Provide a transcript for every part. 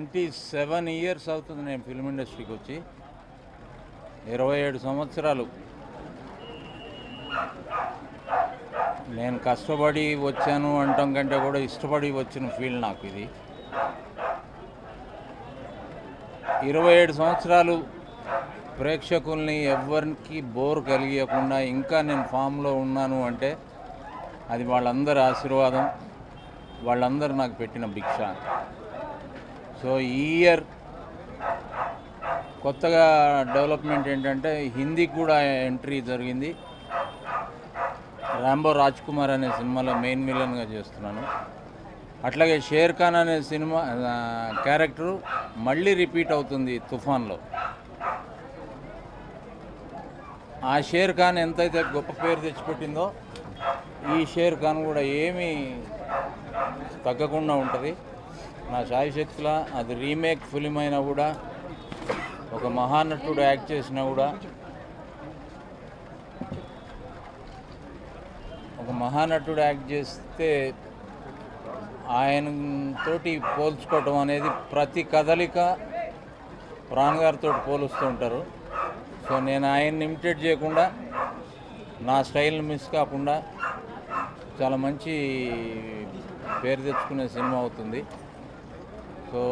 27 years అవుతుంది నేను film ఇండస్ట్రీకి వచ్చి. 27 సంవత్సరాలు నేను కష్టపడి వచ్చాను అంటాం కంటే కూడా ఇష్టపడి వచ్చిన ఫీల్డ్ నాకు ఇది. 27 సంవత్సరాలు ప్రేక్షకుల్ని ఎవరికి బోర్ కలిగకుండా ఇంకా నేను ఫామ్లో ఉన్నాను అంటే అది వాళ్ళందరి ఆశీర్వాదం, వాళ్ళందరూ నాకు పెట్టిన భిక్ష. సో ఈ ఇయర్ కొత్తగా డెవలప్మెంట్ ఏంటంటే హిందీకి కూడా ఎంట్రీ జరిగింది. రాంబో రాజ్ కుమార్ అనే సినిమాలో మెయిన్ విలన్గా చేస్తున్నాను. అట్లాగే షేర్ ఖాన్ అనే సినిమా క్యారెక్టరు మళ్ళీ రిపీట్ అవుతుంది తుఫాన్లో. ఆ షేర్ ఖాన్ ఎంతైతే గొప్ప పేరు తెచ్చిపెట్టిందో ఈ షేర్ ఖాన్ కూడా ఏమీ తగ్గకుండా ఉంటుంది. నా శాయశక్తుల అది రీమేక్ ఫిలిం అయినా కూడా, ఒక మహానటుడు యాక్ట్ చేసినా కూడా, ఒక మహానటుడు యాక్ట్ చేస్తే ఆయనతోటి పోల్చుకోవటం అనేది ప్రతి కదలిక ప్రాణ్ గారితో పోలుస్తూ ఉంటారు. సో నేను ఆయన్ని ఇమిటేట్ చేయకుండా నా స్టైల్ని మిస్ కాకుండా చాలా మంచి పేరు తెచ్చుకునే సినిమా అవుతుంది. సో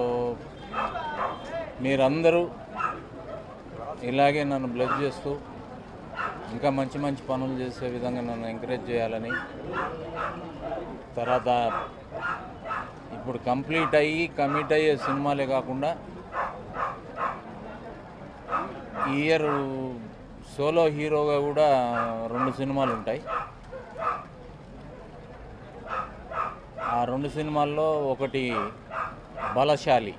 మీరందరూ ఇలాగే నన్ను బ్లెస్ చేస్తూ ఇంకా మంచి మంచి పనులు చేసే విధంగా నన్ను ఎంకరేజ్ చేయాలని, తర్వాత ఇప్పుడు కంప్లీట్ అయ్యి కమిట్ అయ్యే సినిమాలే కాకుండా ఈ ఇయర్ సోలో హీరోగా కూడా 2 సినిమాలు ఉంటాయి. ఆ 2 సినిమాల్లో ఒకటి బలశాలి,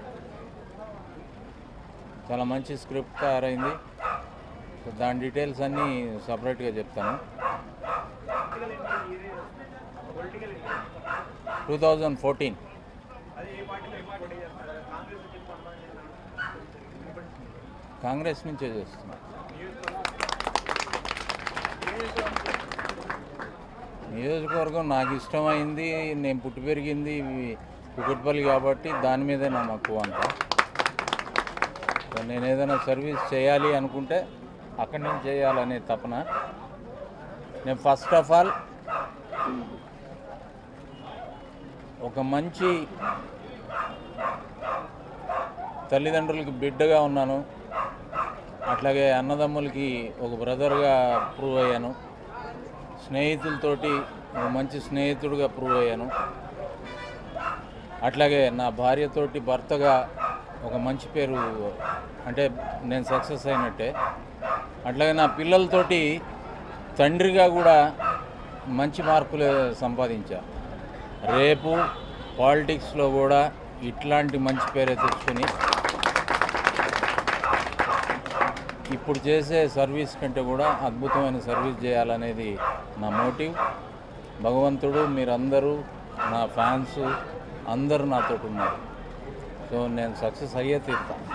చాలా మంచి స్క్రిప్ట్ తయారైంది. దాని డీటెయిల్స్ అన్నీ సపరేట్గా చెప్తాను. 2014 కాంగ్రెస్ నుంచే చేస్తున్నా. నియోజకవర్గం నాకు ఇష్టమైంది, నేను పుట్టి పెరిగింది కుకట్పల్లి కాబట్టి దాని మీదే నా మక్కువ అంతా. నేను ఏదైనా సర్వీస్ చేయాలి అనుకుంటే అక్కడి నుంచి చేయాలనే తపన. నేను ఫస్ట్ ఆఫ్ ఆల్ ఒక మంచి తల్లిదండ్రులకి బిడ్డగా ఉన్నాను, అట్లాగే అన్నదమ్ములకి ఒక బ్రదర్గా ప్రూవ్ అయ్యాను, స్నేహితులతోటి ఒక మంచి స్నేహితుడిగా ప్రూవ్ అయ్యాను, అట్లాగే నా భార్యతోటి భర్తగా ఒక మంచి పేరు, అంటే నేను సక్సెస్ అయినట్టే. అట్లాగే నా పిల్లలతోటి తండ్రిగా కూడా మంచి మార్కులు సంపాదించా. రేపు పాలిటిక్స్లో కూడా ఇట్లాంటి మంచి పేరే తెచ్చుకొని ఇప్పుడు చేసే సర్వీస్ కంటే కూడా అద్భుతమైన సర్వీస్ చేయాలనేది నా మోటివ్. భగవంతుడు, మీరందరూ, నా ఫ్యాన్స్ అందరూ నాతో ఉన్నారు. సో నేను సక్సెస్ అయ్యే తీరుతాను.